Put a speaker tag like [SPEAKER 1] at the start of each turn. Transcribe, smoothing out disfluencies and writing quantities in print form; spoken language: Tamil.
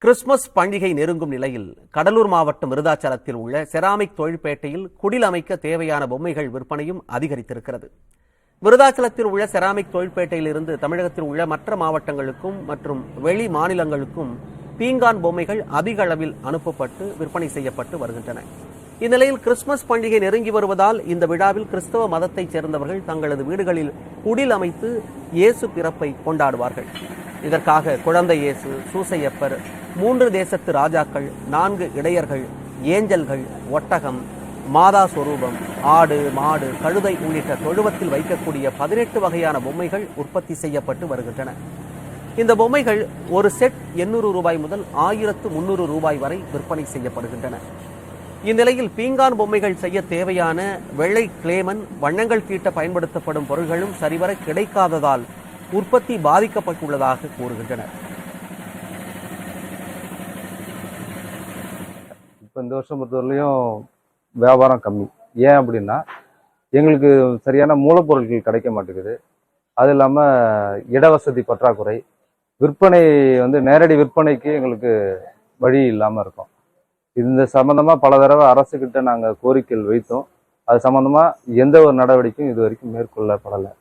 [SPEAKER 1] கிறிஸ்துமஸ் பண்டிகை நெருங்கும் நிலையில் கடலூர் மாவட்டம் விருதாச்சலத்தில் உள்ள செராமிக் தொழிற்பேட்டையில் குடில் அமைக்க தேவையான பொம்மைகள் விற்பனையும் அதிகரித்திருக்கிறது. விருதாச்சலத்தில் உள்ள செராமிக் தொழிற்பேட்டையில் இருந்து தமிழகத்தில் உள்ள மற்ற மாவட்டங்களுக்கும் மற்றும் வெளி மாநிலங்களுக்கும் பீங்கான் பொம்மைகள் அதிக அளவில் அனுப்பப்பட்டு விற்பனை செய்யப்பட்டு வருகின்றன. இந்நிலையில் கிறிஸ்துமஸ் பண்டிகை நெருங்கி வருவதால் இந்த விழாவில் கிறிஸ்தவ மதத்தைச் சேர்ந்தவர்கள் தங்களது வீடுகளில் குடில் அமைத்து இயேசு பிறப்பை கொண்டாடுவார்கள். இதற்காக குழந்தை இயேசு, சூசையப்பர், 3 தேசத்து ராஜாக்கள், 4 இடையர்கள், ஏஞ்சல்கள், ஒட்டகம், மாதா சொரூபம், ஆடு, மாடு, கழுதை உள்ளிட்ட தொழுவத்தில் வைக்கக்கூடிய 18 வகையான பொம்மைகள் உற்பத்தி செய்யப்பட்டு வருகின்றன. இந்த பொம்மைகள் ஒரு செட் 800 ரூபாய் முதல் 1300 ரூபாய் வரை விற்பனை செய்யப்படுகின்றன. இந்நிலையில் பீங்கான் பொம்மைகள் செய்ய தேவையான வெள்ளை கிளேமன், வண்ணங்கள் தீட்ட பயன்படுத்தப்படும் பொருட்களும் சரிவர கிடைக்காததால் உற்பத்தி பாதிக்கப்பட்டுள்ளதாக கூறுகின்றனர்.
[SPEAKER 2] இப்போ இந்த வருஷம் பொறுத்தவரையிலையும் வியாபாரம் கம்மி. ஏன் அப்படின்னா எங்களுக்கு சரியான மூலப்பொருட்கள் கிடைக்க மாட்டேங்குது. அது இல்லாமல் இடவசதி பற்றாக்குறை, விற்பனை நேரடி விற்பனைக்கு எங்களுக்கு வழி இல்லாமல் இருக்கும். இந்த சம்மந்தமாக பல தடவை அரசுக்கிட்ட நாங்கள் கோரிக்கைகள் வைத்தோம். அது சம்மந்தமாக எந்த ஒரு நடவடிக்கையும் இது வரைக்கும் மேற்கொள்ளப்படலை.